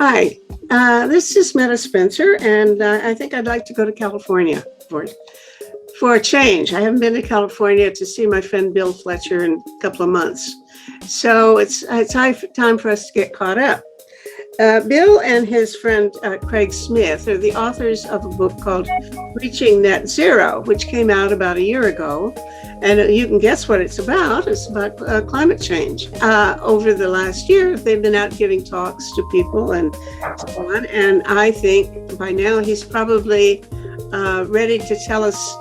Hi, this is Meta Spencer, and I think I'd like to go to California for a change. I haven't been to California to see my friend Bill Fletcher in a couple of months, so it's time for us to get caught up. Bill and his friend Craig Smith are the authors of a book called Reaching Net Zero, which came out about a year ago. And you can guess what it's about. It's about climate change. Over the last year, they've been out giving talks to people and so on. And I think by now he's probably ready to tell us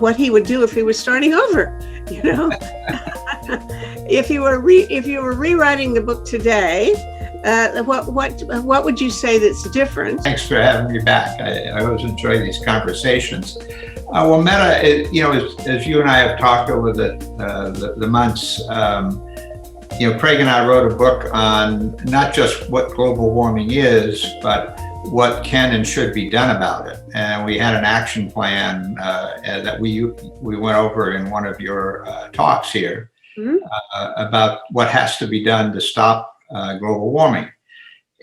what he would do if he was starting over. You know, if you were rewriting the book today, what would you say that's different? Thanks for having me back. I always enjoy these conversations. Well, Meta, as you and I have talked over the months, Craig and I wrote a book on not just what global warming is, but what can and should be done about it. And we had an action plan that we went over in one of your talks here about what has to be done to stop global warming.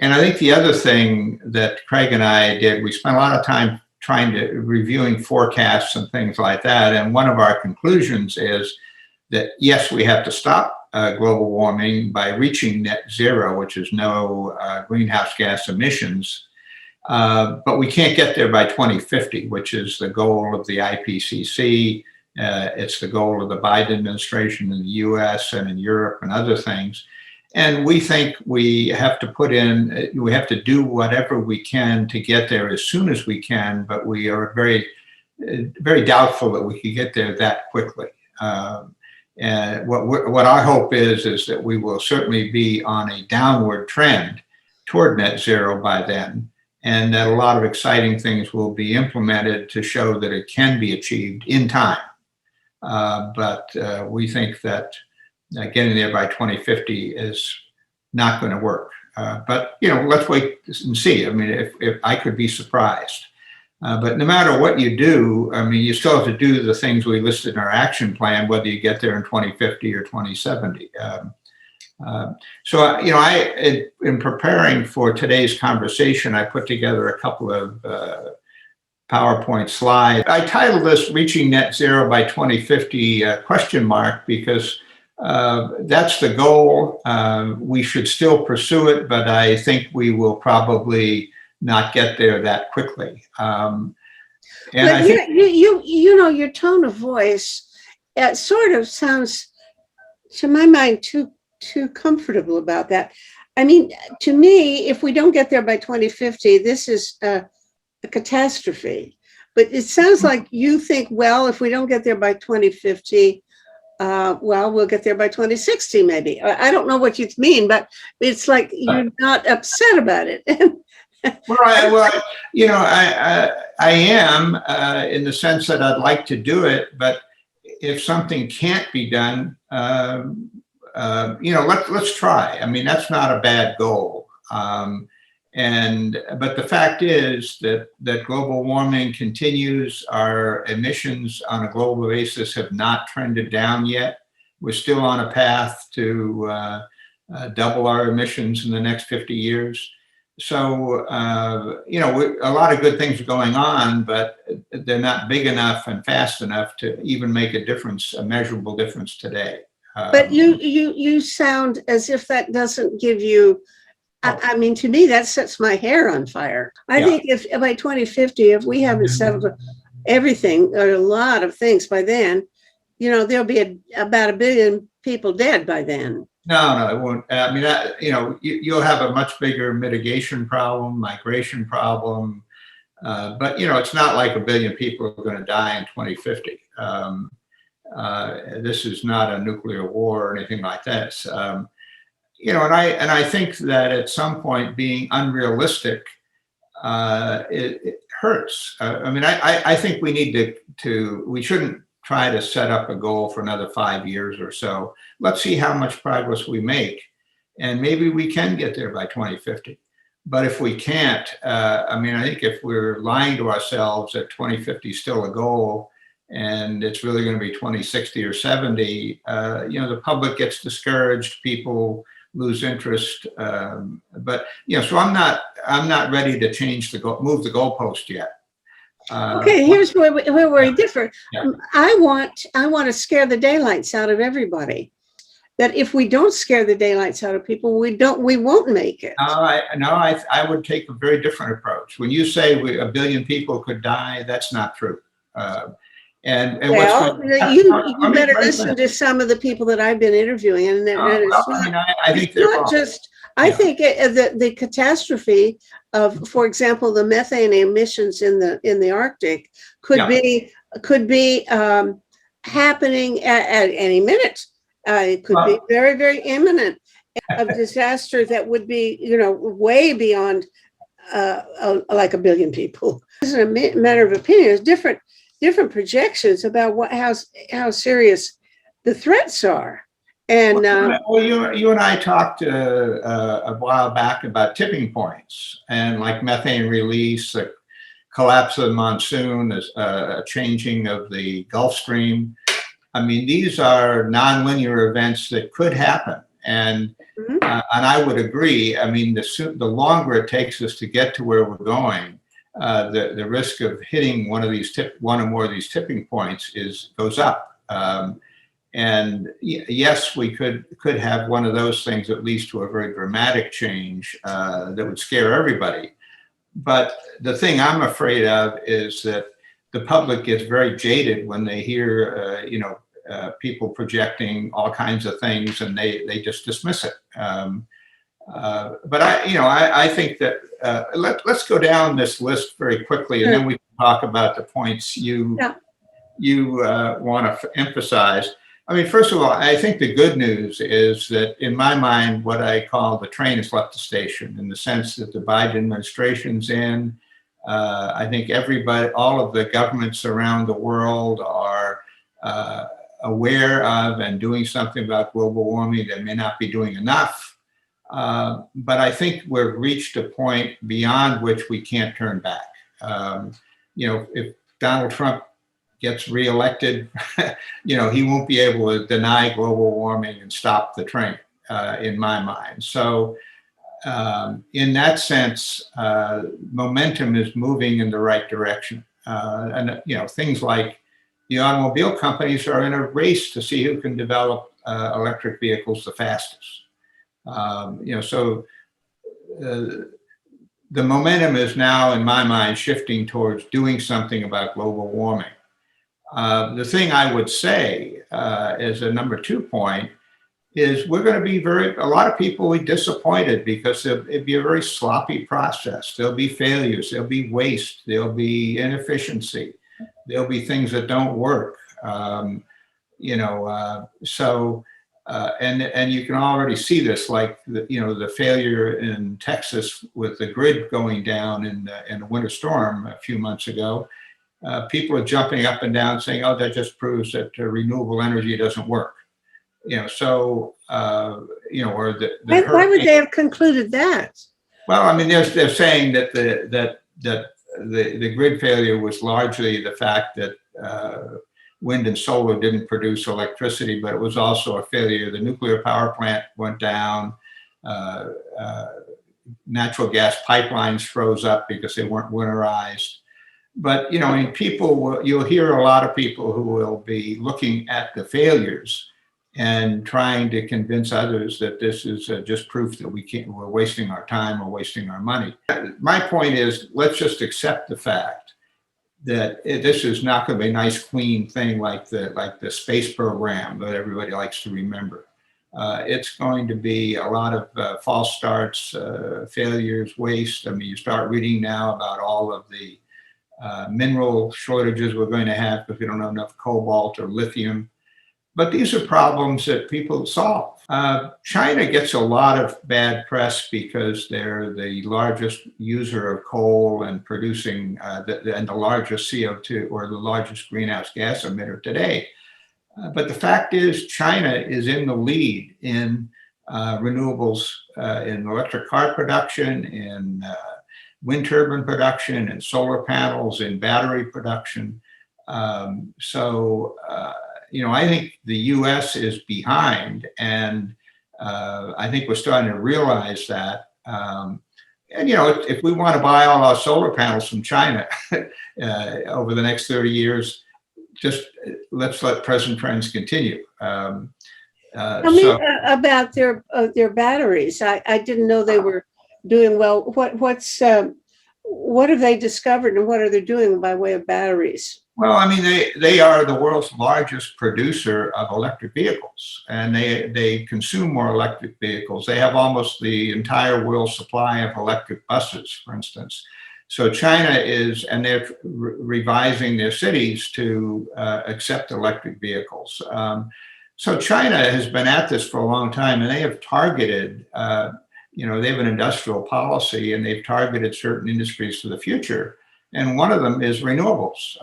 And I think the other thing that Craig and I did, we spent a lot of time reviewing forecasts and things like that. And one of our conclusions is that, yes, we have to stop global warming by reaching net zero, which is no greenhouse gas emissions. But we can't get there by 2050, which is the goal of the IPCC. It's the goal of the Biden administration in the US and in Europe and other things. And we think we have to do whatever we can to get there as soon as we can, but we are very, very doubtful that we can get there that quickly. And what our hope is that we will certainly be on a downward trend toward net zero by then, and that a lot of exciting things will be implemented to show that it can be achieved in time. But we think that getting there by 2050 is not going to work. But let's wait and see. I mean, if I could be surprised. But no matter what you do, I mean, you still have to do the things we listed in our action plan, whether you get there in 2050 or 2070. In preparing for today's conversation, I put together a couple of PowerPoint slides. I titled this "Reaching Net Zero by 2050?" Because that's the goal. We should still pursue it, but I think we will probably not get there that quickly. Your tone of voice, it sort of sounds, to my mind, too comfortable about that. I mean, to me, if we don't get there by 2050, this is a catastrophe. But it sounds like you think, well, if we don't get there by 2050, we'll get there by 2060, maybe. I don't know what you mean, but it's like you're not upset about it. I am in the sense that I'd like to do it, but if something can't be done, let's try. I mean, that's not a bad goal. But the fact is that global warming continues. Our emissions on a global basis have not trended down yet. We're still on a path to double our emissions in the next 50 years. So, a lot of good things are going on, but they're not big enough and fast enough to even make a difference, a measurable difference today. But you sound as if that doesn't give you. I mean, to me, that sets my hair on fire. I think if by 2050, if we haven't settled everything or a lot of things by then, there'll be about 1 billion people dead by then. No, it won't. I mean, you'll have a much bigger mitigation problem, migration problem. But, it's not like 1 billion people are going to die in 2050. This is not a nuclear war or anything like this. And I think that at some point being unrealistic, it hurts. I think we need we shouldn't try to set up a goal for another 5 years or so. Let's see how much progress we make. And maybe we can get there by 2050. But if we can't, I think if we're lying to ourselves that 2050 is still a goal, and it's really going to be 2060 or 70, the public gets discouraged. People lose interest. But so I'm not ready to move the goalpost yet. Okay, here's where we differ. Yeah. I want to scare the daylights out of everybody. That if we don't scare the daylights out of people, we won't make it. I would take a very different approach. When you say 1 billion people could die, that's not true. And well, you better listen to some of the people that I've been interviewing, and I think they're not wrong. just. I think the catastrophe of, for example, the methane emissions in the Arctic could be happening at any minute. It could be very, very imminent of disaster that would be, way beyond like 1 billion people. It's a matter of opinion. There's different projections about how serious the threats are. And you and I talked a while back about tipping points and like methane release, the collapse of the monsoon, a changing of the Gulf Stream. I mean, these are nonlinear events that could happen, and I would agree. I mean, the longer it takes us to get to where we're going, the risk of hitting one or more of these tipping points goes up. And yes, we could have one of those things that leads to a very dramatic change that would scare everybody. But the thing I'm afraid of is that the public gets very jaded when they hear, people projecting all kinds of things, and they just dismiss it. But I think that let's go down this list very quickly, and then we can talk about the points you want to emphasize. I mean, first of all, I think the good news is that, in my mind, what I call the train has left the station, in the sense that the Biden administration's in. I think all of the governments around the world are aware of and doing something about global warming. They may not be doing enough, but I think we've reached a point beyond which we can't turn back. If Donald Trump gets reelected, he won't be able to deny global warming and stop the train, in my mind. So in that sense, momentum is moving in the right direction. And things like the automobile companies are in a race to see who can develop electric vehicles the fastest. So the momentum is now, in my mind, shifting towards doing something about global warming. The thing I would say as a number 2 point is we're going to be a lot of people will be disappointed because it'd be a very sloppy process. There'll be failures, there'll be waste, there'll be inefficiency, there'll be things that don't work. And you can already see this, like the failure in Texas with the grid going down in the winter storm a few months ago. People are jumping up and down saying, "Oh, that just proves that renewable energy doesn't work." Or why would they have concluded that? Well, I mean, they're saying that the grid failure was largely the fact that wind and solar didn't produce electricity, but it was also a failure. The nuclear power plant went down. Natural gas pipelines froze up because they weren't winterized. But you'll hear a lot of people who will be looking at the failures and trying to convince others that this is just proof that we're wasting our time or wasting our money. My point is, let's just accept the fact that this is not going to be a nice, clean thing like the space program that everybody likes to remember. It's going to be a lot of false starts, failures, waste. I mean, you start reading now about all of the mineral shortages we're going to have because we don't have enough cobalt or lithium. But these are problems that people solve. China gets a lot of bad press because they're the largest user of coal and producing and the largest CO2 or the largest greenhouse gas emitter today. But the fact is, China is in the lead in renewables, in electric car production, in wind turbine production, in solar panels, in battery production. I think the U.S. is behind, and I think we're starting to realize that. And if we want to buy all our solar panels from China over the next 30 years, just let's let present trends continue. Tell me about their batteries. I didn't know they were doing well. What have they discovered, and what are they doing by way of batteries? Well, I mean, they are the world's largest producer of electric vehicles, and they consume more electric vehicles. They have almost the entire world's supply of electric buses, for instance. So China and they're revising their cities to accept electric vehicles. So China has been at this for a long time, and they have targeted, they have an industrial policy, and they've targeted certain industries for the future. And one of them is renewables.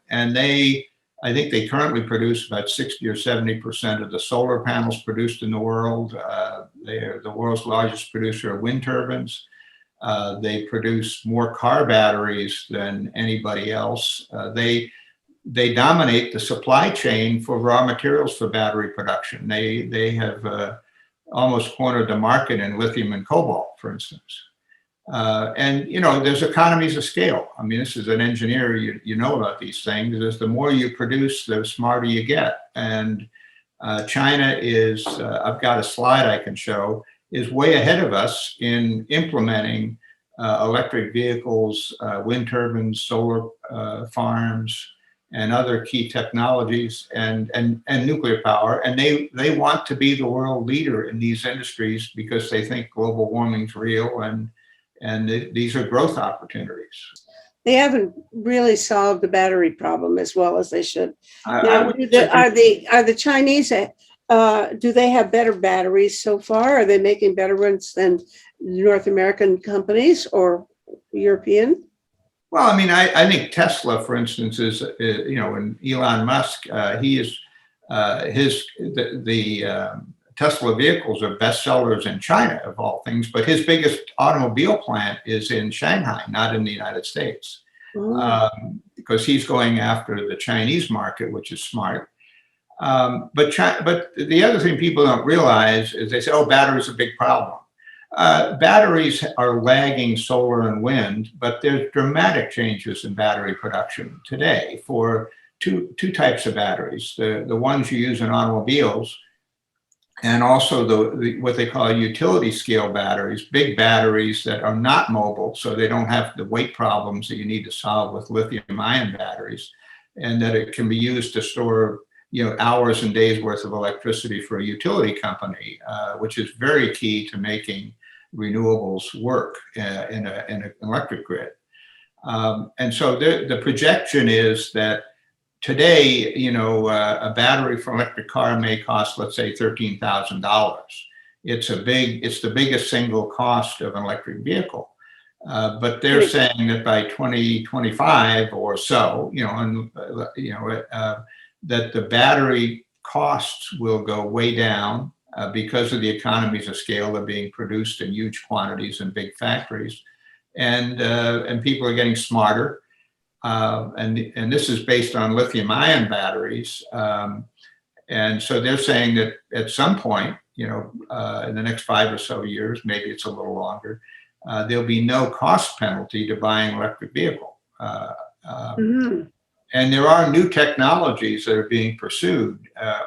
And I think they currently produce about 60 or 70% of the solar panels produced in the world. They're the world's largest producer of wind turbines. They produce more car batteries than anybody else. They dominate the supply chain for raw materials for battery production. They have almost cornered the market in lithium and cobalt, for instance. And there's economies of scale. I mean, this is an engineer, you know about these things. Is the more you produce, the smarter you get. And China is, I've got a slide I can show, is way ahead of us in implementing electric vehicles, wind turbines, solar farms, and other key technologies, and nuclear power. And they want to be the world leader in these industries because they think global warming's real, and these are growth opportunities. They haven't really solved the battery problem as well as they should. Are the Chinese, do they have better batteries so far? Are they making better ones than North American companies or European? Well, I mean, I think Tesla, for instance, is and Elon Musk, Tesla vehicles are bestsellers in China, of all things, but his biggest automobile plant is in Shanghai, not in the United States, because he's going after the Chinese market, which is smart. But the other thing people don't realize is they say, oh, batteries are a big problem. Batteries are lagging solar and wind, but there's dramatic changes in battery production today for two types of batteries, the ones you use in automobiles, and also the what they call utility scale batteries, big batteries that are not mobile, so they don't have the weight problems that you need to solve with lithium ion batteries, and that it can be used to store hours and days worth of electricity for a utility company, which is very key to making renewables work in an electric grid. And so the projection is that today, a battery for an electric car may cost, let's say, $13,000. It's the biggest single cost of an electric vehicle. But they're saying that by 2025 or so, that the battery costs will go way down because of the economies of scale that are being produced in huge quantities in big factories, and people are getting smarter. And this is based on lithium-ion batteries, and so they're saying that at some point, in the next 5 or so years, maybe it's a little longer, there'll be no cost penalty to buying an electric vehicle. And there are new technologies that are being pursued,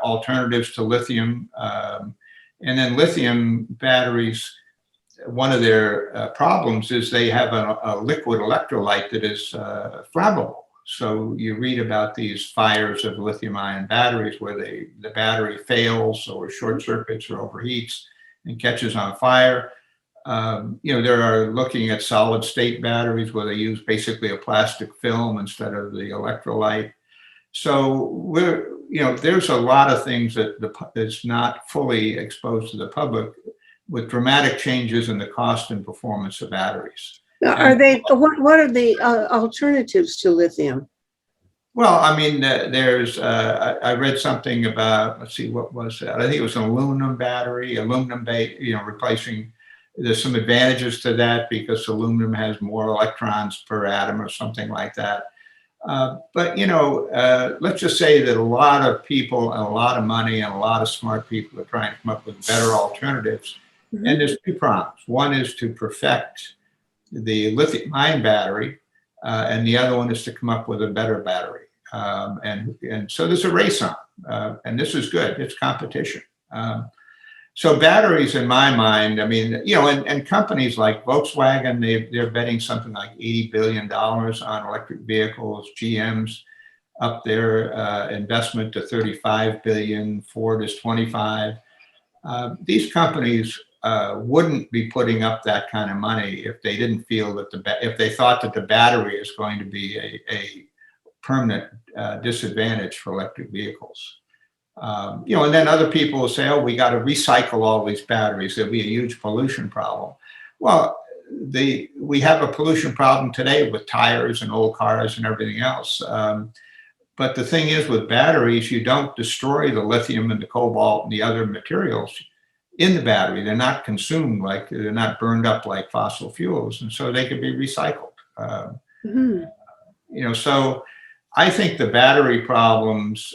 alternatives to lithium, and then lithium batteries. One of their problems is they have a liquid electrolyte that is flammable. So you read about these fires of lithium-ion batteries where the battery fails or short circuits or overheats and catches on fire. They're looking at solid-state batteries where they use basically a plastic film instead of the electrolyte. So there's a lot of things that's not fully exposed to the public, with dramatic changes in the cost and performance of batteries. What are the alternatives to lithium? Well, I mean, I read something about, let's see, what was that? I think it was an aluminum battery, replacing. There's some advantages to that because aluminum has more electrons per atom or something like that. But, let's just say that a lot of people and a lot of money and a lot of smart people are trying to come up with better alternatives. And there's two problems. One is to perfect the lithium ion battery, and the other one is to come up with a better battery. And so there's a race on, and this is good. It's competition. So batteries, in my mind, I mean, and companies like Volkswagen, they're betting something like $80 billion on electric vehicles. GM's up their investment to 35 billion. Ford is 25. These companies wouldn't be putting up that kind of money if they didn't feel that if they thought that the battery is going to be a permanent disadvantage for electric vehicles. And then other people will say, oh, we got to recycle all these batteries. There'll be a huge pollution problem. Well, we have a pollution problem today with tires and old cars and everything else. But the thing is, with batteries, you don't destroy the lithium and the cobalt and the other materials in the battery. They're not consumed they're not burned up like fossil fuels. And so they can be recycled. So I think the battery problems,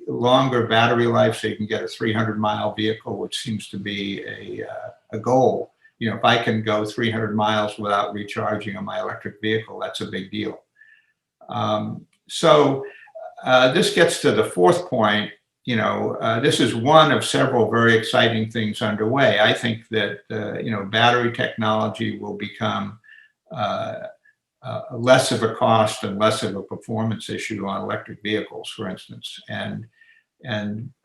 longer battery life, so you can get a 300-mile vehicle, which seems to be a goal. If I can go 300 miles without recharging on my electric vehicle, that's a big deal. So this gets to the fourth point. This is one of several very exciting things underway. I think that, battery technology will become less of a cost and less of a performance issue on electric vehicles, for instance, and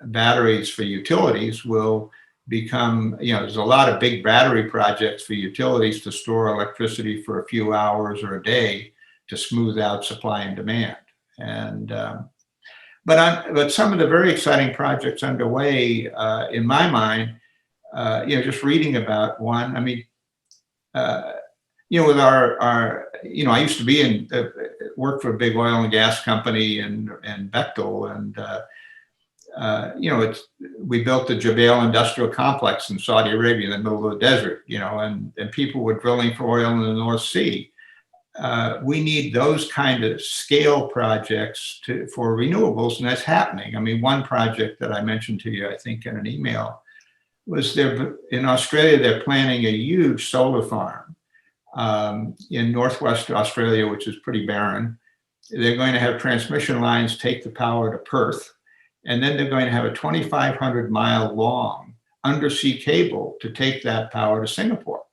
batteries for utilities will become, there's a lot of big battery projects for utilities to store electricity for a few hours or a day to smooth out supply and demand. And but some of the very exciting projects underway, in my mind, just reading about one, I mean, with our I used to be in work for a big oil and gas company and Bechtel, and we built the Jebel Industrial Complex in Saudi Arabia in the middle of the desert, and people were drilling for oil in the North Sea. We need those kind of scale projects for renewables, and that's happening. I mean, one project that I mentioned to you, I think in an email, was there in Australia. They're planning a huge solar farm in northwest Australia, which is pretty barren. They're going to have transmission lines take the power to Perth, and then they're going to have a 2,500 mile long undersea cable to take that power to Singapore.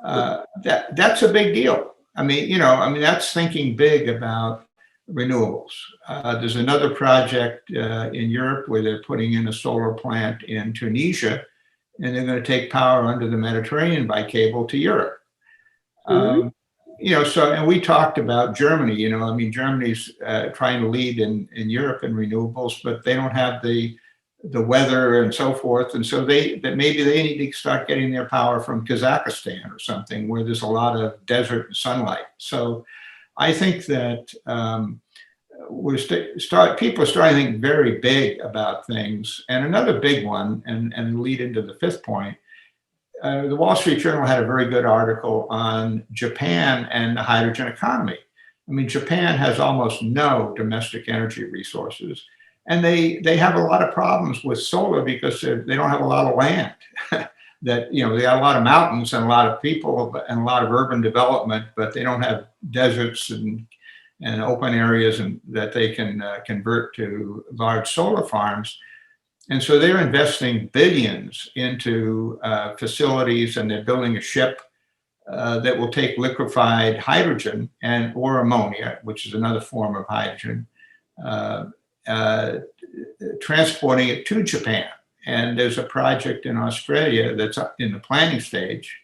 That's a big deal. I mean, that's thinking big about renewables. There's another project in Europe where they're putting in a solar plant in Tunisia, and they're going to take power under the Mediterranean by cable to Europe. And we talked about Germany. Germany's trying to lead in Europe in renewables, but they don't have the weather and so forth, and so maybe they need to start getting their power from Kazakhstan or something where there's a lot of desert and sunlight. So I think that people are starting to think very big about things. And another big one, and lead into the fifth point, the Wall Street Journal had a very good article on Japan and the hydrogen economy. I mean, Japan has almost no domestic energy resources, and they have a lot of problems with solar because they don't have a lot of land. They got a lot of mountains and a lot of people and a lot of urban development, but they don't have deserts and open areas that they can convert to large solar farms. And so they're investing billions into facilities, and they're building a ship that will take liquefied hydrogen or ammonia, which is another form of hydrogen, transporting it to Japan. And there's a project in Australia that's in the planning stage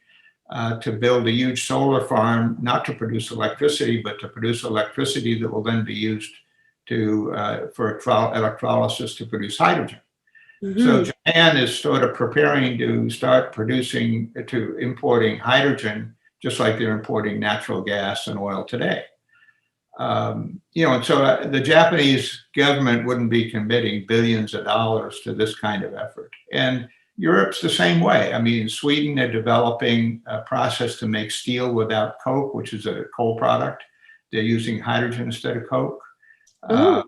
to build a huge solar farm, not to produce electricity, but to produce electricity that will then be used for electrolysis to produce hydrogen. Mm-hmm. So Japan is sort of preparing to start importing hydrogen, just like they're importing natural gas and oil today. And so the Japanese government wouldn't be committing billions of dollars to this kind of effort. And Europe's the same way. I mean, in Sweden, they're developing a process to make steel without coke, which is a coal product. they're using hydrogen instead of coke. Oh,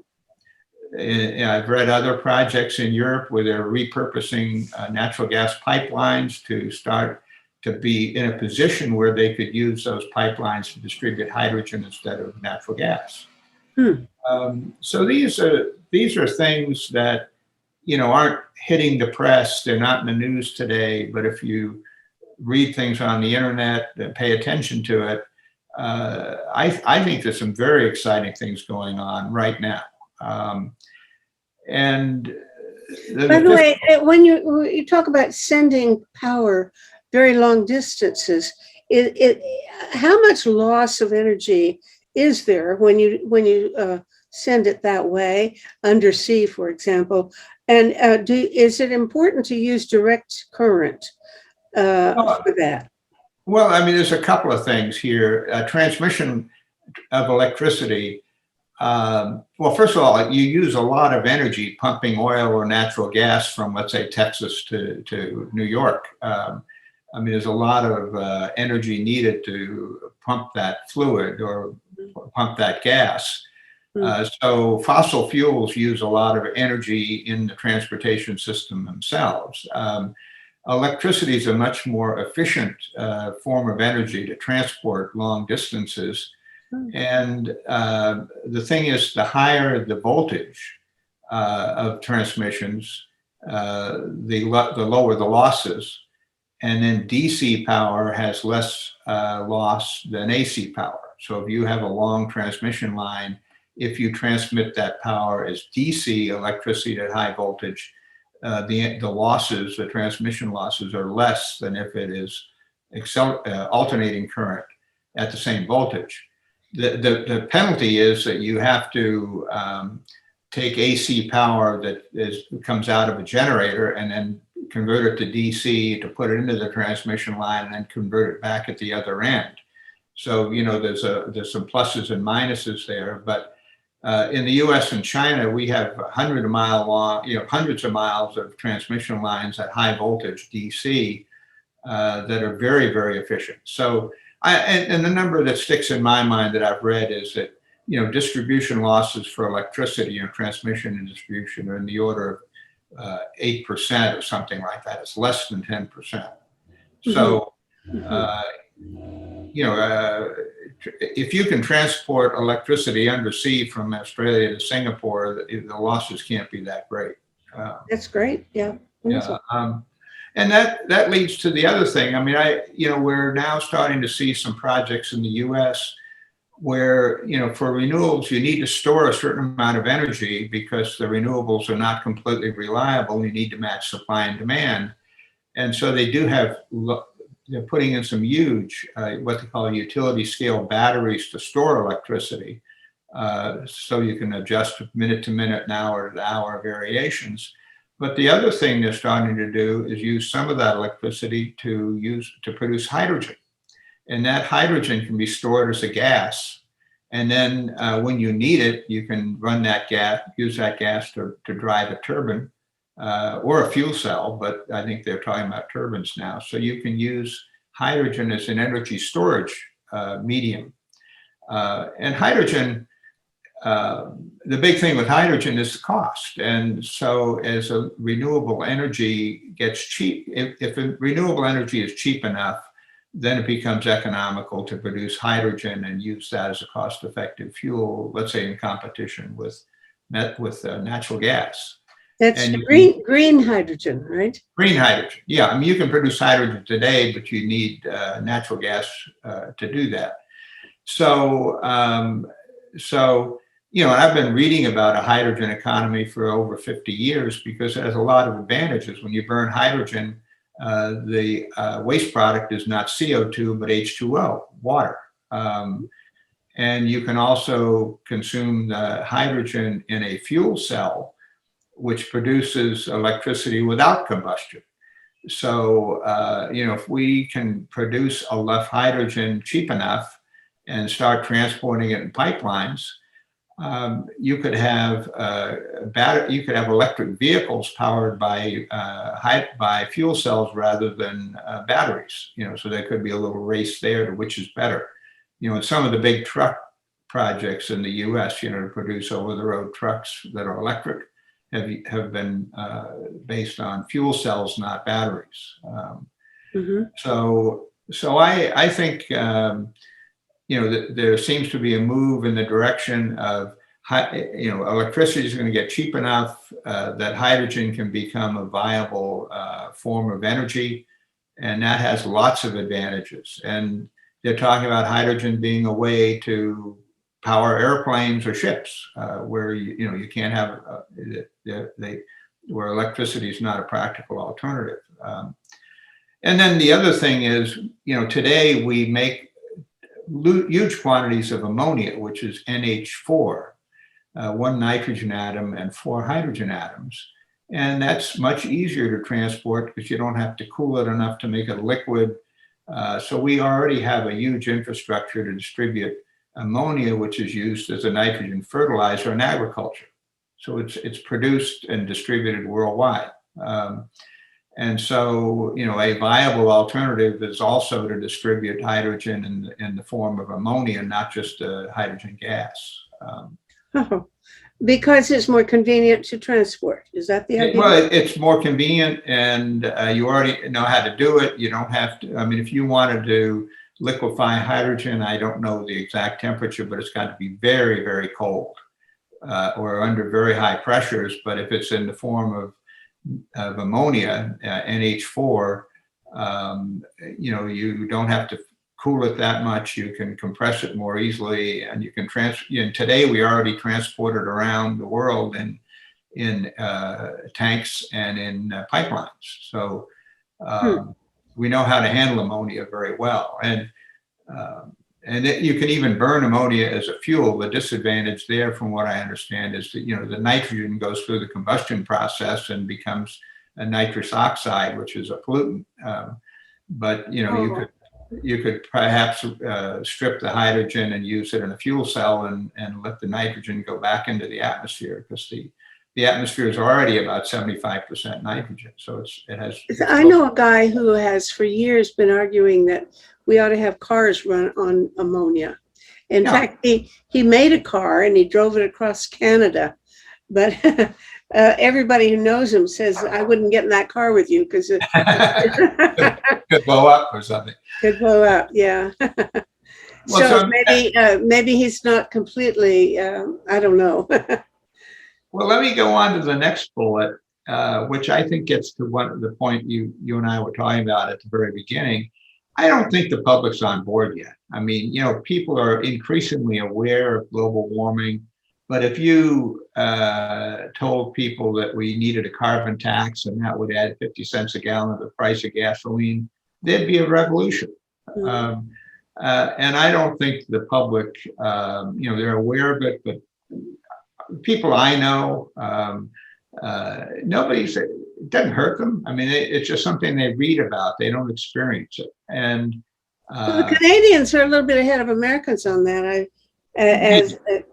And I've read other projects in Europe where they're repurposing natural gas pipelines to start to be in a position where they could use those pipelines to distribute hydrogen instead of natural gas. hmm. So these are things that aren't hitting the press. They're not in the news today. But if you read things on the internet and pay attention to it, I think there's some very exciting things going on right now. And By the way, when you talk about sending power very long distances, how much loss of energy is there when you send it that way, undersea, for example? And is it important to use direct current for that? well, I mean, there's a couple of things here. Transmission of electricity. Well, first of all, you use a lot of energy pumping oil or natural gas from, let's say, Texas to New York. I mean, there's a lot of energy needed to pump that fluid or pump that gas. So fossil fuels use a lot of energy in the transportation system themselves. Electricity is a much more efficient form of energy to transport long distances. And the thing is, the higher the voltage of transmissions, the lower the losses. And then DC power has less loss than AC power. So if you have a long transmission line, if you transmit that power as DC electricity at high voltage, the losses, the transmission losses, are less than if it is alternating current at the same voltage. The penalty is that you have to take AC power that comes out of a generator and then convert it to DC to put it into the transmission line and then convert it back at the other end. So, there's some pluses and minuses there, but in the US and China, we have hundreds of miles of transmission lines at high voltage DC that are very, very efficient. So, and the number that sticks in my mind that I've read is that, distribution losses for electricity and transmission and distribution are in the order of 8% or something like that. It's less than 10%. So, if you can transport electricity undersea from Australia to Singapore, the losses can't be that great. That's great. Yeah. Yeah. And that leads to the other thing. I mean, we're now starting to see some projects in the US where, for renewables, you need to store a certain amount of energy because the renewables are not completely reliable. You need to match supply and demand. And so they do have, they're putting in some huge, what they call utility scale batteries to store electricity. So you can adjust minute to minute and hour to hour variations. But the other thing they're starting to do is use some of that electricity to produce hydrogen. And that hydrogen can be stored as a gas. And then when you need it, you can run that gas, use that gas to drive a turbine or a fuel cell, but I think they're talking about turbines now. So you can use hydrogen as an energy storage medium. And hydrogen, the big thing with hydrogen is the cost. And so as a renewable energy gets cheap, if a renewable energy is cheap enough, then it becomes economical to produce hydrogen and use that as a cost-effective fuel, let's say in competition with natural gas. That's green hydrogen, right? Green hydrogen, yeah. I mean, you can produce hydrogen today, but you need natural gas to do that. So, I've been reading about a hydrogen economy for over 50 years because it has a lot of advantages. When you burn hydrogen, the waste product is not CO2, but H2O, water. And you can also consume the hydrogen in a fuel cell, which produces electricity without combustion. So, if we can produce enough hydrogen cheap enough and start transporting it in pipelines, you could have electric vehicles powered by fuel cells rather than batteries. So there could be a little race there to which is better. And some of the big truck projects in the U.S., to produce over-the-road trucks that are electric have been based on fuel cells, not batteries. Mhm. So I think that there seems to be a move in the direction of electricity is going to get cheap enough that hydrogen can become a viable form of energy, and that has lots of advantages. And they're talking about hydrogen being a way to power airplanes or ships, where you can't have where electricity is not a practical alternative. And then the other thing is, today we make huge quantities of ammonia, which is NH4, one nitrogen atom and 4 hydrogen atoms. And that's much easier to transport because you don't have to cool it enough to make it liquid. So we already have a huge infrastructure to distribute ammonia, which is used as a nitrogen fertilizer in agriculture. So it's produced and distributed worldwide. And so, a viable alternative is also to distribute hydrogen in the form of ammonia, not just hydrogen gas. Oh, because it's more convenient to transport. Is that the idea? Well, it's more convenient, and you already know how to do it. You don't have to. I mean, if you wanted to liquefy hydrogen, I don't know the exact temperature, but it's got to be very, very cold or under very high pressures. But if it's in the form of ammonia, NH4, you don't have to cool it that much. You can compress it more easily, and you can and today we already transport it around the world in tanks and in pipelines. So we know how to handle ammonia very well, and you can even burn ammonia as a fuel. The disadvantage there, from what I understand, is that the nitrogen goes through the combustion process and becomes a nitrous oxide, which is a pollutant. But you could perhaps strip the hydrogen and use it in a fuel cell and let the nitrogen go back into the atmosphere, because the atmosphere is already about 75% nitrogen. So it has. I know a guy who has for years been arguing that we ought to have cars run on ammonia. In fact, he made a car and he drove it across Canada, but everybody who knows him says, I wouldn't get in that car with you because it could blow up or something. Could blow up, yeah. So maybe he's not completely, I don't know. Well, let me go on to the next bullet, which I think gets to the point you and I were talking about at the very beginning. I don't think the public's on board yet. I mean, people are increasingly aware of global warming, but if you told people that we needed a carbon tax and that would add 50 cents a gallon to the price of gasoline, there'd be a revolution. And I don't think the public, they're aware of it, but people I know, it doesn't hurt them. I mean, it's just something they read about. They don't experience it. And well, the Canadians are a little bit ahead of Americans on that,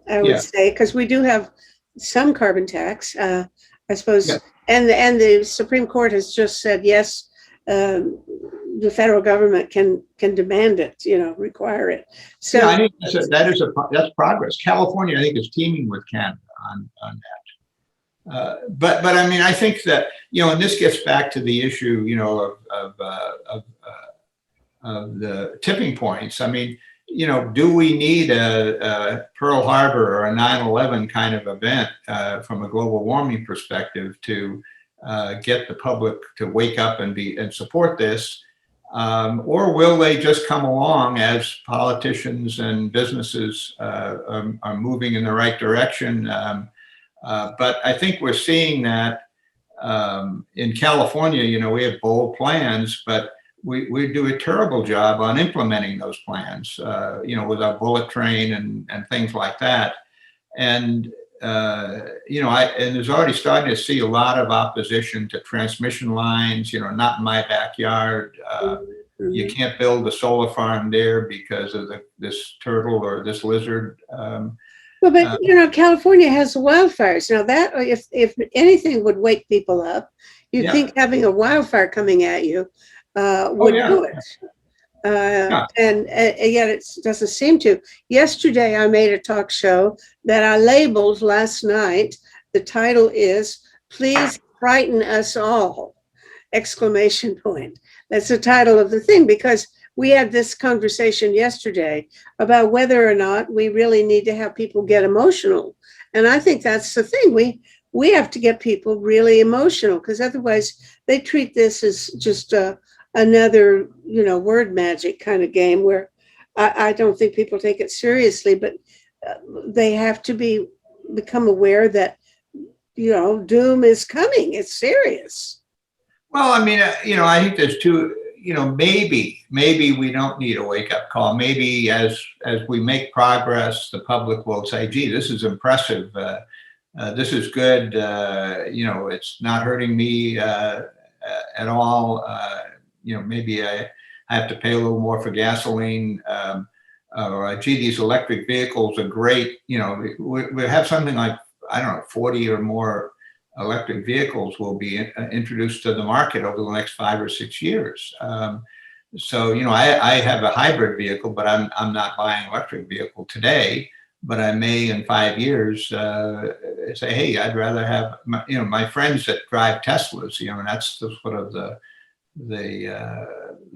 I would say, because we do have some carbon tax, I suppose. Yeah. And the Supreme Court has just said, yes, the federal government can demand it, require it. So yeah, I think that's progress. California, I think, is teaming with Canada on that. But I mean, I think that and this gets back to the issue, of the tipping points. I mean, do we need a Pearl Harbor or a 9/11 kind of event from a global warming perspective to get the public to wake up and support this? Or will they just come along as politicians and businesses are moving in the right direction? But I think we're seeing that in California, we have bold plans, but we do a terrible job on implementing those plans, with our bullet train and things like that. And and there's already starting to see a lot of opposition to transmission lines, not in my backyard. You can't build a solar farm there because of this turtle or this lizard. Well, but California has the wildfires. Now that if anything would wake people up, you'd think having a wildfire coming at you would do it. Yeah. And yet it doesn't seem to. Yesterday, I made a talk show that I labeled last night. The title is "Please Frighten Us All!" Exclamation point. That's the title of the thing, because we had this conversation yesterday about whether or not we really need to have people get emotional. And I think that's the thing. We have to get people really emotional, because otherwise they treat this as just another, word magic kind of game where I don't think people take it seriously, but they have to become aware that, doom is coming. It's serious. Well, I mean, I think there's two, maybe we don't need a wake up call. Maybe as we make progress, the public will say, gee, this is impressive. This is good. It's not hurting me at all. Maybe I have to pay a little more for gasoline. Or gee, these electric vehicles are great. We have something like, I don't know, 40 or more electric vehicles will be introduced to the market over the next 5 or 6 years. So, I have a hybrid vehicle, but I'm not buying an electric vehicle today. But I may in 5 years say, hey, I'd rather have my friends that drive Teslas. And that's the sort of the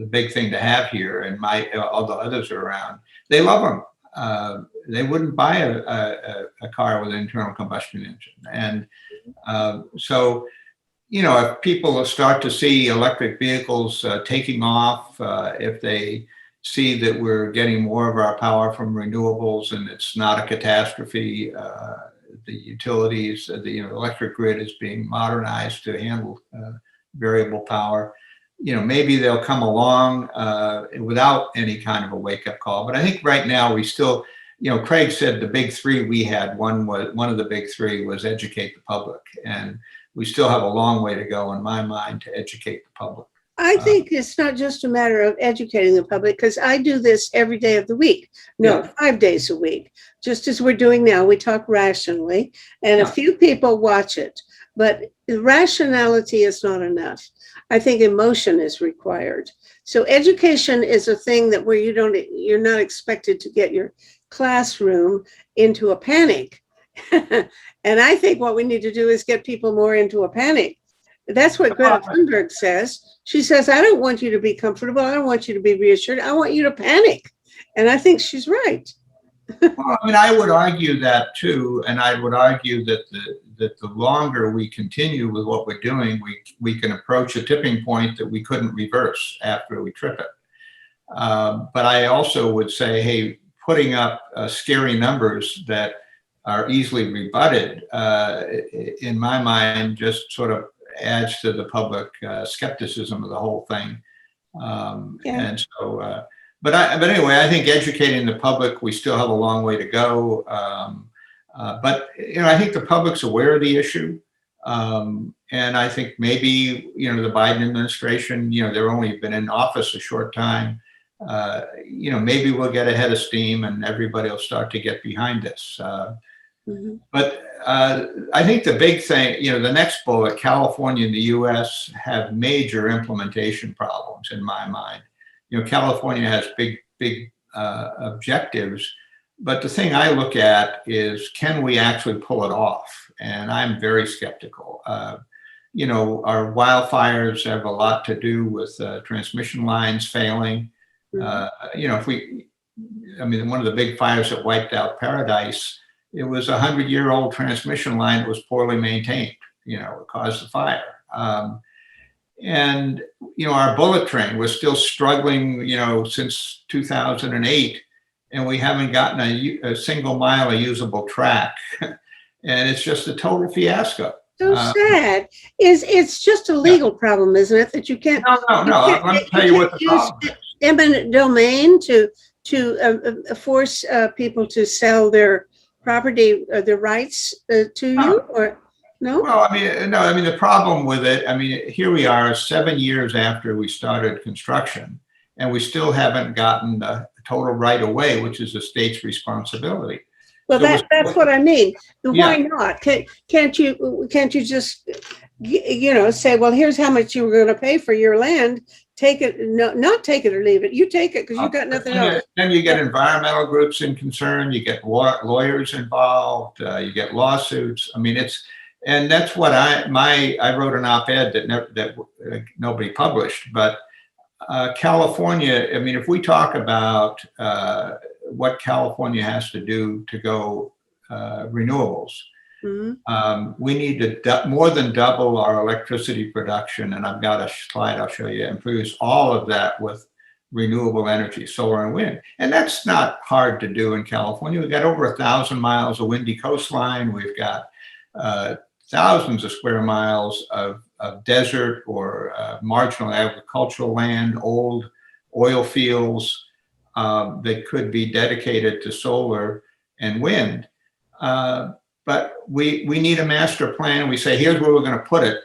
big thing to have here. And all the others are around. They love them. They wouldn't buy a car with an internal combustion engine. And so, if people start to see electric vehicles taking off, if they see that we're getting more of our power from renewables and it's not a catastrophe, the utilities, the electric grid is being modernized to handle variable power, maybe they'll come along without any kind of a wake-up call. But I think right now we still, Craig said the big three we had, one of the big three was educate the public. And we still have a long way to go in my mind to educate the public. I think it's not just a matter of educating the public, because I do this every day of the week. No, Yeah. 5 days a week. Just as we're doing now, we talk rationally, and a few people watch it. But rationality is not enough. I think emotion is required. So education is a thing that where you're not expected to get your classroom into a panic. And I think what we need to do is get people more into a panic. That's what Greta Thunberg says. She says, I don't want you to be comfortable. I don't want you to be reassured. I want you to panic. And I think she's right. Well, I mean, I would argue that too. And I would argue that the longer we continue with what we're doing, we can approach a tipping point that we couldn't reverse after we trip it. But I also would say, hey, putting up scary numbers that are easily rebutted, in my mind, just sort of adds to the public skepticism of the whole thing. And so, but anyway, I think educating the public, we still have a long way to go. But I think the public's aware of the issue. And I think maybe, the Biden administration, they've only been in office a short time. Maybe we'll get ahead of steam and everybody will start to get behind this. But I think the big thing, the next bullet, California and the US have major implementation problems in my mind. California has big objectives, but the thing I look at is, can we actually pull it off? And I'm very skeptical. Our wildfires have a lot to do with transmission lines failing. One of the big fires that wiped out Paradise, it was a 100-year-old transmission line that was poorly maintained, it caused the fire. And our bullet train was still struggling, since 2008, and we haven't gotten a single mile of usable track. And it's just a total fiasco. So sad. It's just a legal problem, isn't it? That you can't. No. Let me tell you what the problem is. Eminent domain to force people to sell their property, their rights to you, or no? Well, the problem with it, here we are 7 years after we started construction, and we still haven't gotten the total right of way, which is the state's responsibility. Well, So that's what I mean. Why Yeah. not? Can't you just, say, well, here's how much you were going to pay for your land. Take it, no, not take it or leave it. You take it because you got nothing else. Then you get environmental groups in concern, you get lawyers involved, you get lawsuits. I mean, and that's what I wrote an op-ed that nobody published, but California, I mean, if we talk about what California has to do to go renewables, we need to more than double our electricity production. And I've got a slide I'll show you, and produce all of that with renewable energy, solar and wind. And that's not hard to do in California. We've got over 1,000 miles of windy coastline. We've got thousands of square miles of desert or marginal agricultural land, old oil fields that could be dedicated to solar and wind. But we need a master plan, and we say, here's where we're going to put it.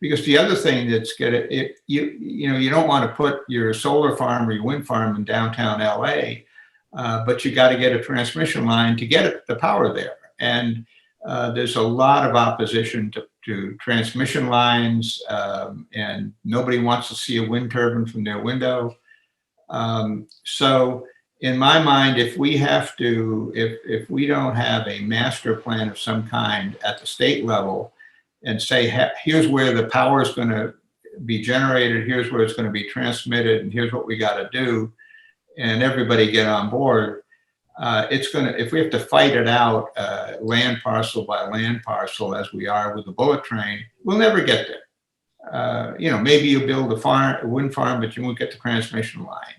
Because the other thing that's good, you don't want to put your solar farm or your wind farm in downtown LA, but you got to get a transmission line to get the power there. And there's a lot of opposition to transmission lines, and nobody wants to see a wind turbine from their window. So in my mind, if we don't have a master plan of some kind at the state level and say, here's where the power is going to be generated, here's where it's going to be transmitted, and here's what we got to do, and everybody get on board, if we have to fight it out land parcel by land parcel as we are with the bullet train, we'll never get there. Maybe you build a wind farm, but you won't get the transmission line,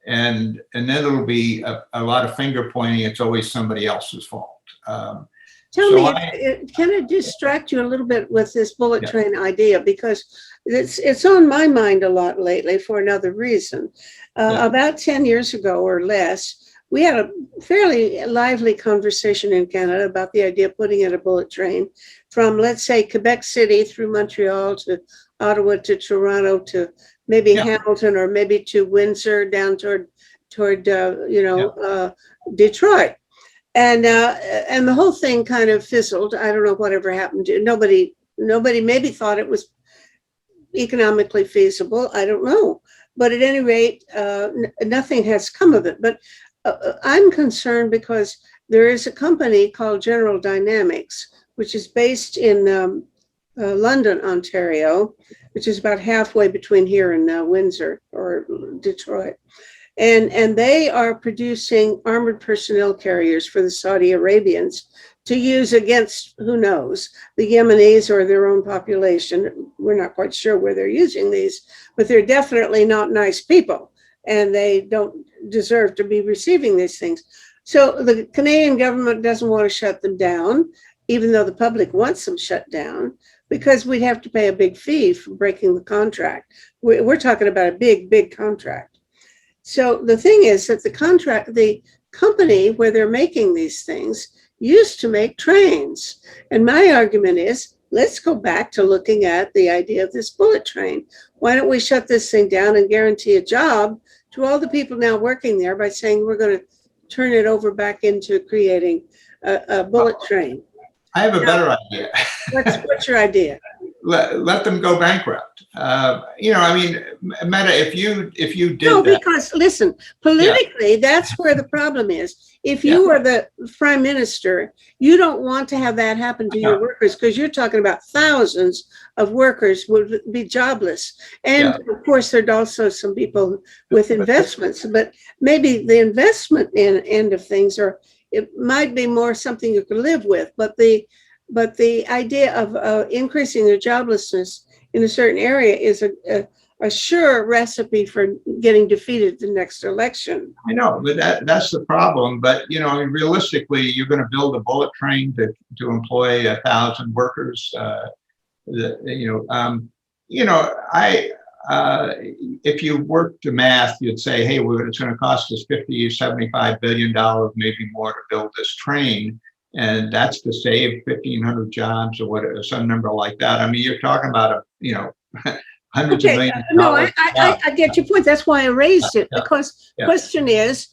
and then it'll be a lot of finger pointing. It's always somebody else's fault. Tell me, can it distract you a little bit with this bullet train idea? Because it's on my mind a lot lately for another reason. About 10 years ago or less, we had a fairly lively conversation in Canada about the idea of putting in a bullet train from, let's say, Quebec City through Montreal to Ottawa to Toronto to maybe Hamilton, or maybe to Windsor down toward Detroit. And the whole thing kind of fizzled. I don't know whatever happened. Nobody maybe thought it was economically feasible. I don't know. But at any rate, nothing has come of it. But I'm concerned because there is a company called General Dynamics, which is based in London, Ontario, which is about halfway between here and Windsor or Detroit. And they are producing armored personnel carriers for the Saudi Arabians to use against, who knows, the Yemenis or their own population. We're not quite sure where they're using these, but they're definitely not nice people, and they don't deserve to be receiving these things. So the Canadian government doesn't want to shut them down, even though the public wants them shut down, because we'd have to pay a big fee for breaking the contract. We're talking about a big, big contract. So the thing is that the company where they're making these things used to make trains. And my argument is, let's go back to looking at the idea of this bullet train. Why don't we shut this thing down and guarantee a job to all the people now working there by saying we're going to turn it over back into creating a bullet train? I have a better idea. What's your idea? Let them go bankrupt. Meta, if you did no, that. Because listen, politically, that's where the problem is. If you are the prime minister, you don't want to have that happen to your workers, because you're talking about thousands of workers would be jobless. And of course, there'd also some people with investments, but maybe the investment end of things, or it might be more something you can live with. But the idea of increasing their joblessness in a certain area is a sure recipe for getting defeated the next election. I know, but that's the problem. But realistically, you're going to build a bullet train to employ 1,000 workers. If you work the math, you'd say, hey, it's going to cost us $50-75 billion, maybe more, to build this train. And that's to save 1,500 jobs or whatever, some number like that. I mean, you're talking about hundreds of millions of dollars. No, I get your point. That's why I raised it, because the question is,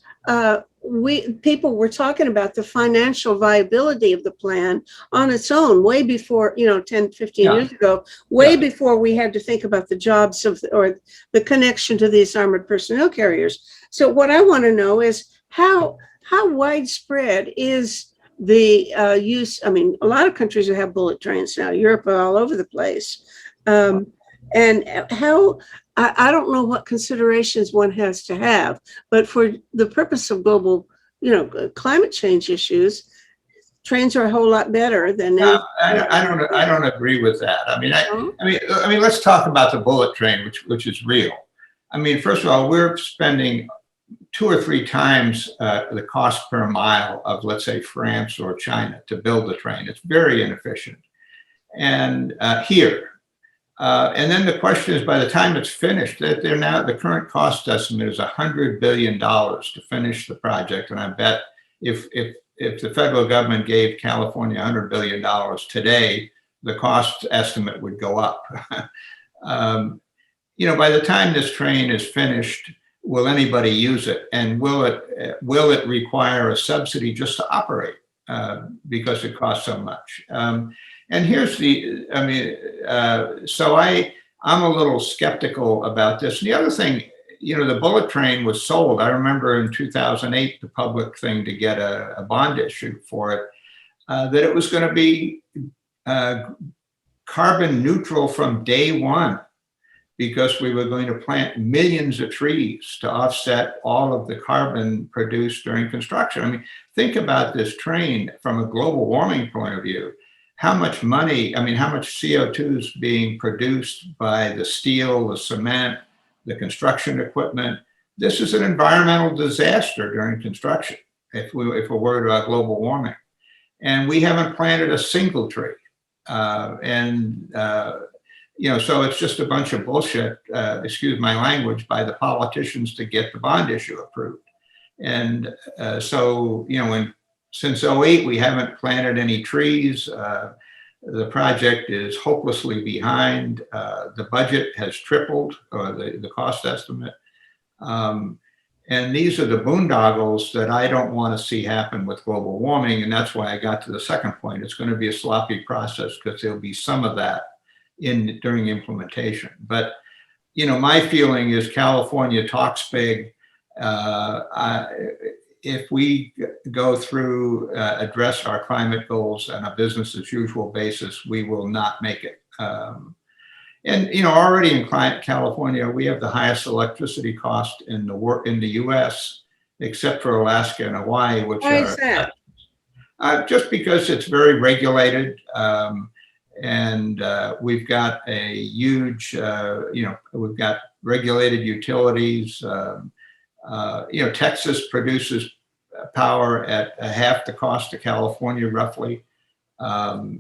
people were talking about the financial viability of the plan on its own way before, 10, 15 Yeah. years ago, way Yeah. before we had to think about the jobs or the connection to these armored personnel carriers. So what I want to know is how widespread is the use? I mean, a lot of countries have bullet trains now, Europe, all over the place. And how, I don't know what considerations one has to have, but for the purpose of global, climate change issues, trains are a whole lot better than. I don't agree with that. I mean, let's talk about the bullet train, which is real. I mean, first of all, we're spending 2 or 3 times the cost per mile of, let's say, France or China to build the train. It's very inefficient. And here. And then the question is, by the time it's finished, that the current cost estimate is $100 billion to finish the project. And I bet if the federal government gave California $100 billion today, the cost estimate would go up. By the time this train is finished, will anybody use it? And will it require a subsidy just to operate because it costs so much? And here's so I'm a little skeptical about this. And the other thing, the bullet train was sold. I remember in 2008, the public thing to get a bond issue for it, that it was going to be carbon neutral from day one, because we were going to plant millions of trees to offset all of the carbon produced during construction. I mean, think about this train from a global warming point of view. How much money, how much CO2 is being produced by the steel, the cement, the construction equipment. This is an environmental disaster during construction if we're worried about global warming. And we haven't planted a single tree. So it's just a bunch of bullshit, excuse my language, by the politicians to get the bond issue approved. And since 2008, we haven't planted any trees. The project is hopelessly behind. The budget has tripled, or the cost estimate. And these are the boondoggles that I don't want to see happen with global warming. And that's why I got to the second point. It's going to be a sloppy process because there'll be some of that during implementation. But, my feeling is California talks big. If we go through, address our climate goals on a business as usual basis, we will not make it. Already in California, we have the highest electricity cost in the U.S., except for Alaska and Hawaii, which Why is that? Just because it's very regulated, and we've got a huge, we've got regulated utilities. Texas produces power at half the cost of California, roughly.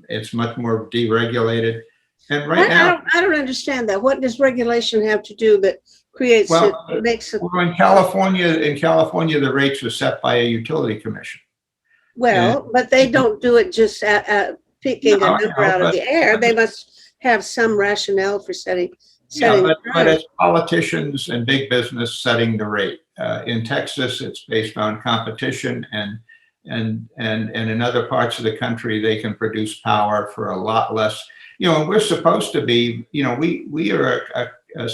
It's much more deregulated. And now, I don't understand that. What does regulation have to do that creates makes it? Well, in California, the rates are set by a utility commission. Well, but they don't do it just picking a number out of the air. They must have some rationale for setting. But it's politicians and big business setting the rate. In Texas, it's based on competition, and in other parts of the country, they can produce power for a lot less. We're supposed to be, we are a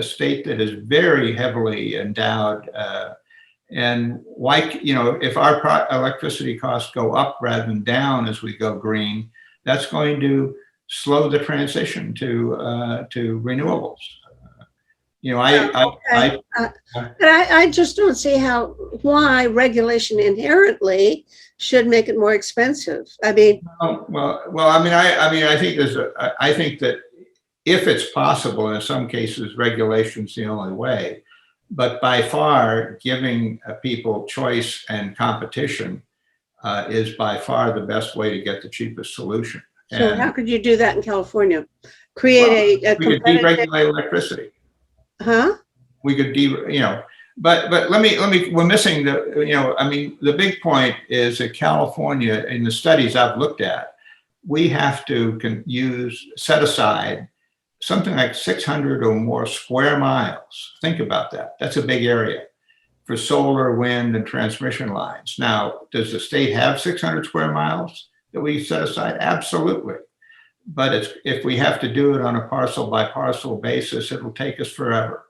state that is very heavily endowed. And why, if our electricity costs go up rather than down as we go green, that's going to slow the transition to renewables. I just don't see why regulation inherently should make it more expensive. I think that if it's possible, in some cases, regulation's the only way. But by far, giving people choice and competition is by far the best way to get the cheapest solution. So how could you do that in California? Create a we could deregulate electricity. Huh? We could but we're missing the big point is that California, in the studies I've looked at, we have to set aside something like 600 or more square miles. Think about that. That's a big area. for solar, wind, and transmission lines. Now, does the state have 600 square miles that we set aside? Absolutely. But if we have to do it on a parcel by parcel basis, it'll take us forever.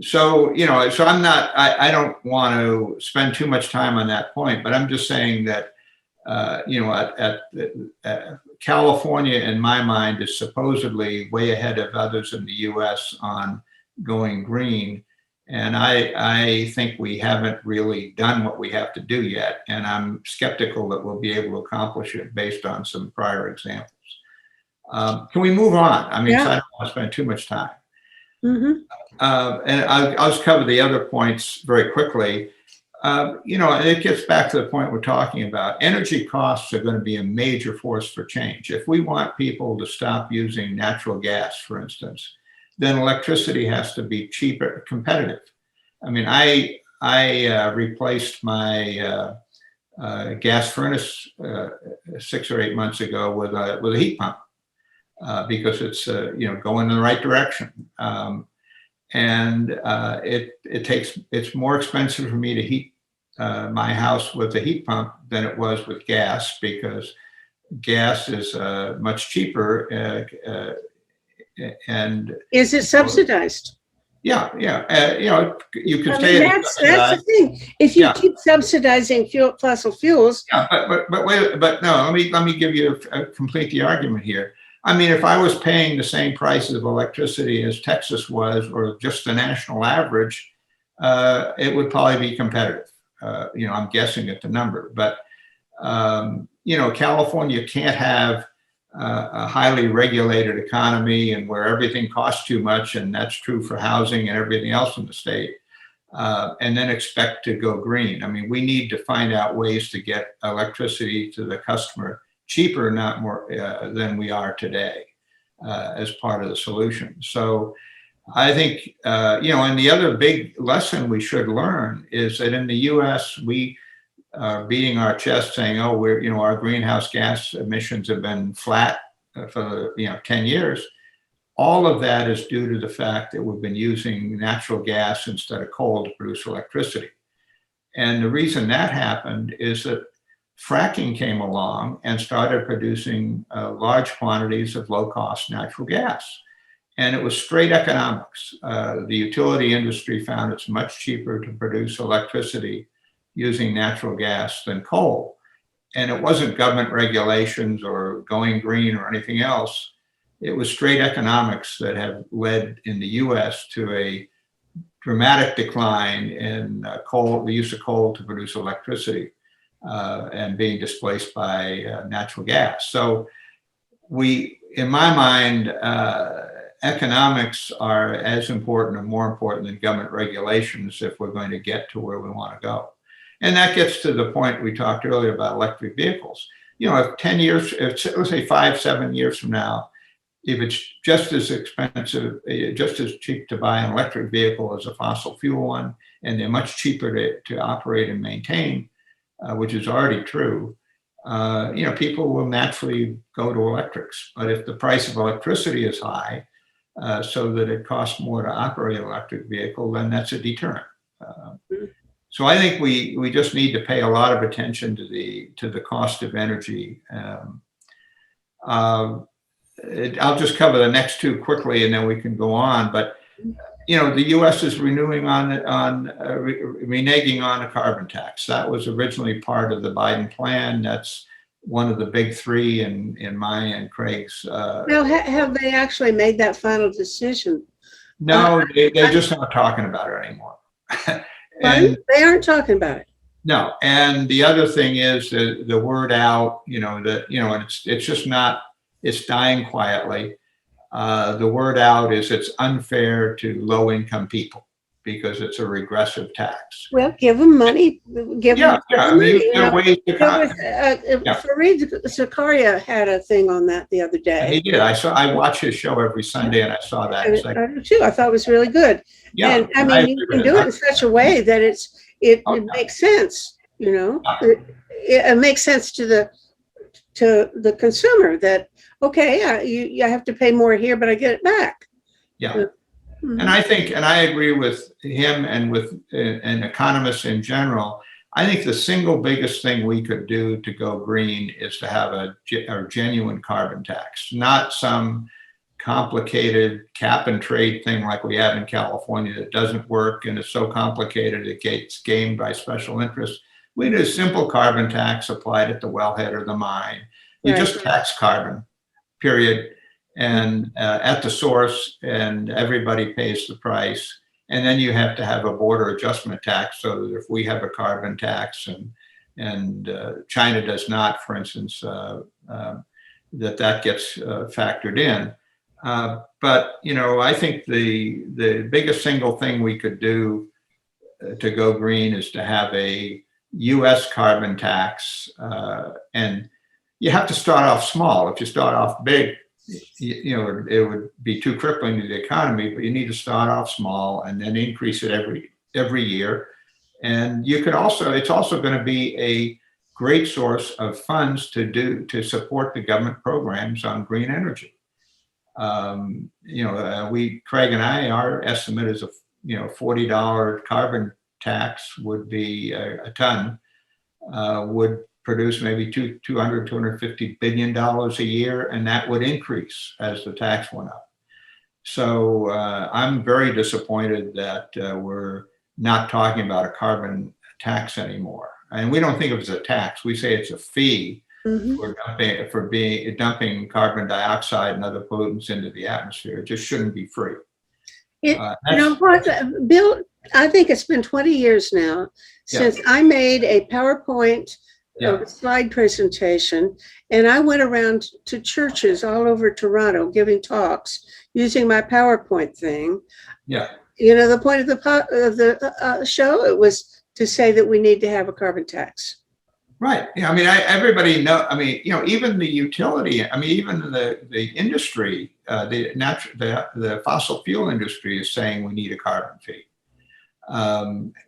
So I don't want to spend too much time on that point, but I'm just saying that, California, in my mind, is supposedly way ahead of others in the US on going green. And I think we haven't really done what we have to do yet. And I'm skeptical that we'll be able to accomplish it based on some prior examples. Can we move on? I mean, Yeah. so I don't want to spend too much time. Mm-hmm. And I'll just cover the other points very quickly. It gets back to the point we're talking about. Energy costs are going to be a major force for change. If we want people to stop using natural gas, for instance, then electricity has to be cheaper, competitive. I mean, I replaced my gas furnace 6 or 8 months ago with a heat pump because it's going in the right direction. It's more expensive for me to heat my house with a heat pump than it was with gas, because gas is much cheaper. And Is it subsidized? yeah, you could I say mean, that's the thing. If you Yeah. keep subsidizing fossil fuels, yeah, but no, let me give you complete the argument here. I mean, if I was paying the same price of electricity as Texas was, or just the national average, it would probably be competitive. I'm guessing at the number, but California can't have a highly regulated economy and where everything costs too much, and that's true for housing and everything else in the state, and then expect to go green. I mean, we need to find out ways to get electricity to the customer cheaper, not more than we are today, as part of the solution. So I think, and the other big lesson we should learn is that in the US, we are beating our chest saying, oh, our greenhouse gas emissions have been flat for 10 years. All of that is due to the fact that we've been using natural gas instead of coal to produce electricity. And the reason that happened is that fracking came along and started producing large quantities of low-cost natural gas. And it was straight economics. The utility industry found it's much cheaper to produce electricity using natural gas than coal. And it wasn't government regulations or going green or anything else. It was straight economics that have led in the US to a dramatic decline in the use of coal to produce electricity, and being displaced by natural gas. So in my mind, economics are as important or more important than government regulations if we're going to get to where we want to go. And that gets to the point we talked earlier about electric vehicles. If 10 years, let's say 5-7 years from now, if it's just as expensive, just as cheap to buy an electric vehicle as a fossil fuel one, and they're much cheaper to operate and maintain, which is already true, people will naturally go to electrics. But if the price of electricity is high, so that it costs more to operate an electric vehicle, then that's a deterrent. So I think we just need to pay a lot of attention to the cost of energy. I'll just cover the next two quickly, and then we can go on. But the U.S. is reneging on a carbon tax. That was originally part of the Biden plan. That's one of the big three in my and Craig's. now have they actually made that final decision? No, they're just not talking about it anymore. They aren't talking about it. No, and the other thing is the word out. It's just not. It's dying quietly. The word out is it's unfair to low-income people because it's a regressive tax. Well, give them money. Give them money. There are ways to Fareed Zakaria had a thing on that the other day. He did. I watch his show every Sunday, and I saw that. I do too. I thought it was really good. Yeah, and I mean, you can do it in such a way that it makes sense. It makes sense to the consumer that, okay, I have to pay more here, but I get it back. Yeah. Mhm. And I think, and I agree with him and with and economists in general. I think the single biggest thing we could do to go green is to have a genuine carbon tax, not some complicated cap and trade thing like we have in California that doesn't work and is so complicated it gets gamed by special interests. We need a simple carbon tax applied at the wellhead or the mine. You Right. just tax carbon, period, and at the source, and everybody pays the price. And then you have to have a border adjustment tax so that if we have a carbon tax and China does not, for instance, that gets factored in. But you know, I think the biggest single thing we could do to go green is to have a U.S. carbon tax, and you have to start off small. If you start off big, you know, it would be too crippling to the economy. But you need to start off small and then increase it every year. And you could also, it's also going to be a great source of funds to support the government programs on green energy. You know, Craig and I, our estimate is $40 carbon tax would be a ton, would produce maybe $250 billion a year, and that would increase as the tax went up. So I'm very disappointed that we're not talking about a carbon tax anymore. And we don't think of it as a tax. We say it's a fee for dumping carbon dioxide and other pollutants into the atmosphere. It just shouldn't be free. You know what, Bill, I think it's been 20 years now since I made a PowerPoint slide presentation, and I went around to churches all over Toronto giving talks using my PowerPoint thing. Yeah. You know, the point of the show, it was to say that we need to have a carbon tax. Right. Yeah. I mean, everybody know. I mean, you know, even the utility. I mean, even the industry, the fossil fuel industry is saying we need a carbon fee.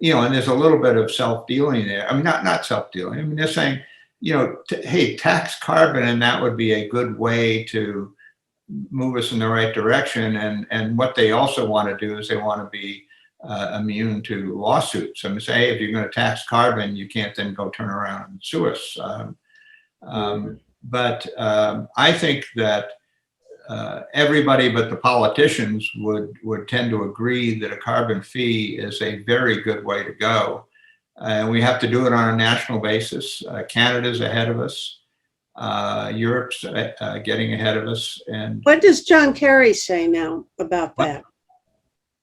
You know, and there's a little bit of self-dealing there. I mean, not self-dealing. I mean, they're saying, you know, hey, tax carbon, and that would be a good way to move us in the right direction. And what they also want to do is they want to be immune to lawsuits. I mean, say, hey, if you're going to tax carbon, you can't then go turn around and sue us. But I think that everybody but the politicians would tend to agree that a carbon fee is a very good way to go. And we have to do it on a national basis. Canada's ahead of us. Europe's getting ahead of us. And what does John Kerry say now about that?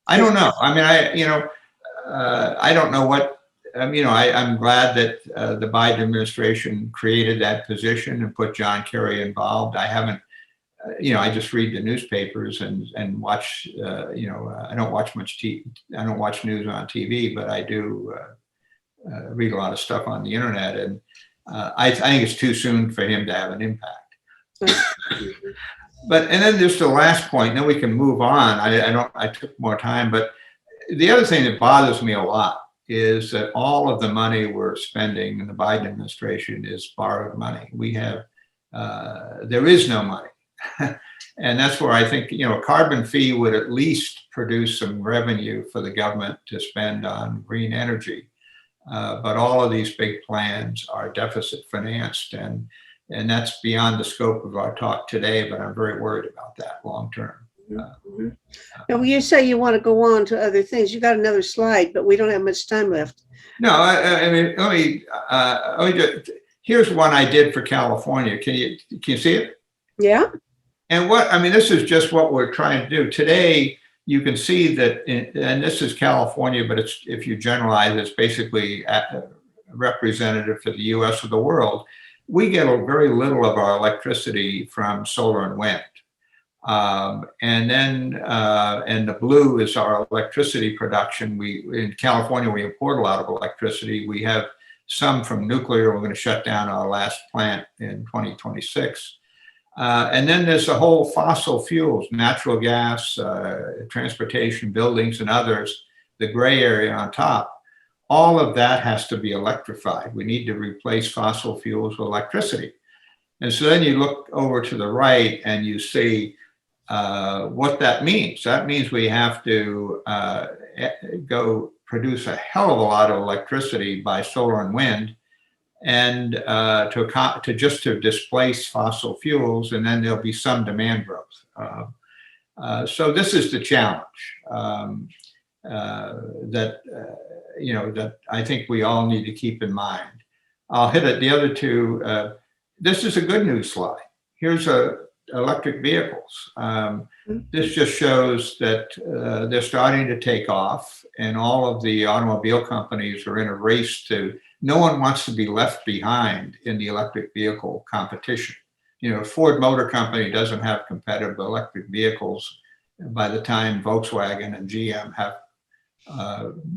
I don't know. I mean, I don't know what, you know, I'm glad that the Biden administration created that position and put John Kerry involved. I haven't, you know, I just read the newspapers and watch, you know, I don't watch much I don't watch news on TV, but I do read a lot of stuff on the internet. And I think it's too soon for him to have an impact. But, and then just the last point, then we can move on. I took more time, but the other thing that bothers me a lot is that all of the money we're spending in the Biden administration is borrowed money. We have, there is no money. And that's where I think, you know, a carbon fee would at least produce some revenue for the government to spend on green energy. But all of these big plans are deficit financed, and that's beyond the scope of our talk today, but I'm very worried about that long term. Now, you say you want to go on to other things. You got another slide, but we don't have much time left. No, I mean, let me just, here's one I did for California. Can you see it? Yeah. And what, I mean, this is just what we're trying to do. Today, you can see that, and this is California, but it's, if you generalize, it's basically representative for the US or the world. We get very little of our electricity from solar and wind. And then, and the blue is our electricity production. In California, we import a lot of electricity. We have some from nuclear. We're going to shut down our last plant in 2026. And then there's the whole fossil fuels, natural gas, transportation, buildings, and others, the gray area on top. All of that has to be electrified. We need to replace fossil fuels with electricity. And so then you look over to the right and you see what that means. That means we have to go produce a hell of a lot of electricity by solar and wind, and to displace fossil fuels, and then there'll be some demand growth. So this is the challenge that I think we all need to keep in mind. I'll hit it. The other two. This is a good news slide. Here's electric vehicles. This just shows that they're starting to take off, and all of the automobile companies are in a race to. No one wants to be left behind in the electric vehicle competition. Ford Motor Company doesn't have competitive electric vehicles by the time Volkswagen and GM have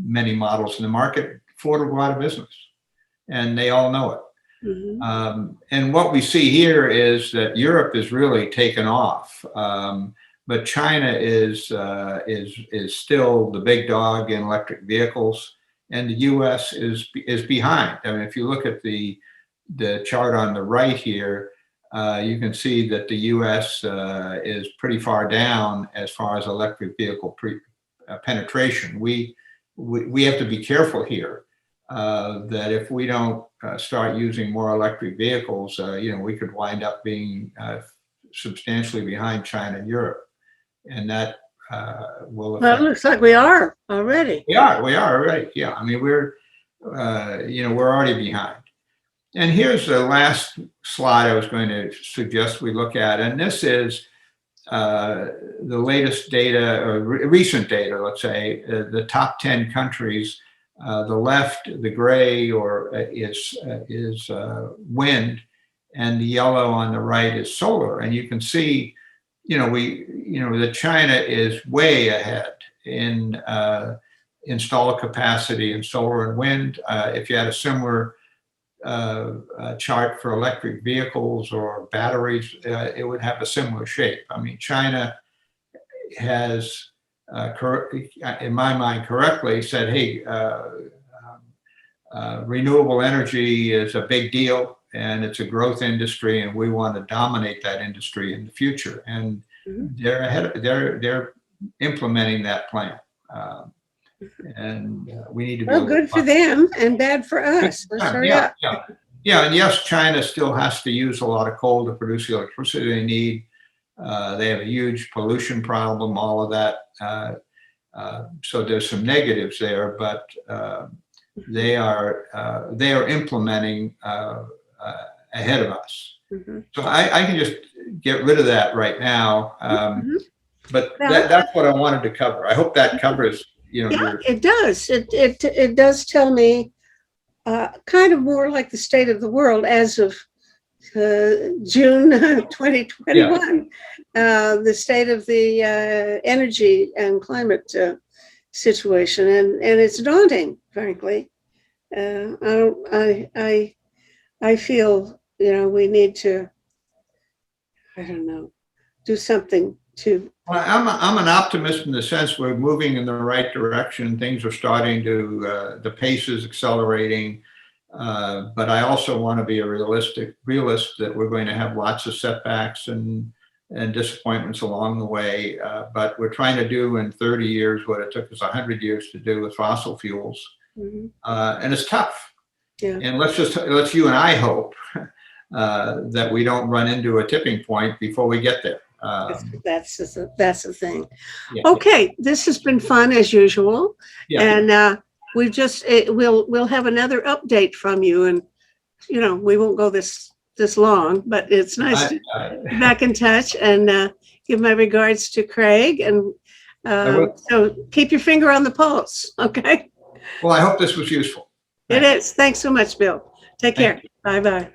many models in the market. Ford will go out of business, and they all know it. Mm-hmm. And what we see here is that Europe is really taken off, but China is still the big dog in electric vehicles, and the U.S. is behind. I mean, if you look at the chart on the right here, you can see that the U.S. Is pretty far down as far as electric vehicle penetration. We have to be careful here that if we don't start using more electric vehicles, we could wind up being substantially behind China and Europe, and that will affect. Well, it looks like we are already. We are already. Yeah, I mean we're already behind. And here's the last slide I was going to suggest we look at, and this is the latest data or recent data. Let's say the top 10 countries. The left, the gray, is wind, and the yellow on the right is solar. And you can see, that China is way ahead in installer capacity in solar and wind. If you had a similar chart for electric vehicles or batteries, it would have a similar shape. I mean, China has. In my mind, correctly said, hey, renewable energy is a big deal, and it's a growth industry, and we want to dominate that industry in the future. And they're ahead. They're implementing that plan, and we need to be. Well, good for them and bad for us. Let's hurry up. Yeah, and yes, China still has to use a lot of coal to produce the electricity they need. They have a huge pollution problem, all of that. So there's some negatives there, but they are implementing ahead of us. Mm-hmm. So I can just get rid of that right now. But that's what I wanted to cover. I hope that covers. It does. It does tell me kind of more like the state of the world as of June 2021, the state of the energy and climate situation, and it's daunting, frankly. I feel we need to, I don't know, do something to. Well, I'm an optimist in the sense we're moving in the right direction. Things are starting to, the pace is accelerating. But I also want to be a realist that we're going to have lots of setbacks and disappointments along the way. But we're trying to do in 30 years what it took us 100 years to do with fossil fuels. Mm-hmm. And it's tough. Yeah. And let's you and I hope that we don't run into a tipping point before we get there. That's the thing. Yeah. Okay, this has been fun as usual. Yeah. And we'll have another update from you, and we won't go this long, but it's nice to be back in touch, and give my regards to Craig, and so keep your finger on the pulse. Okay. Well, I hope this was useful. It is. Thanks so much, Bill. Take care. Bye-bye.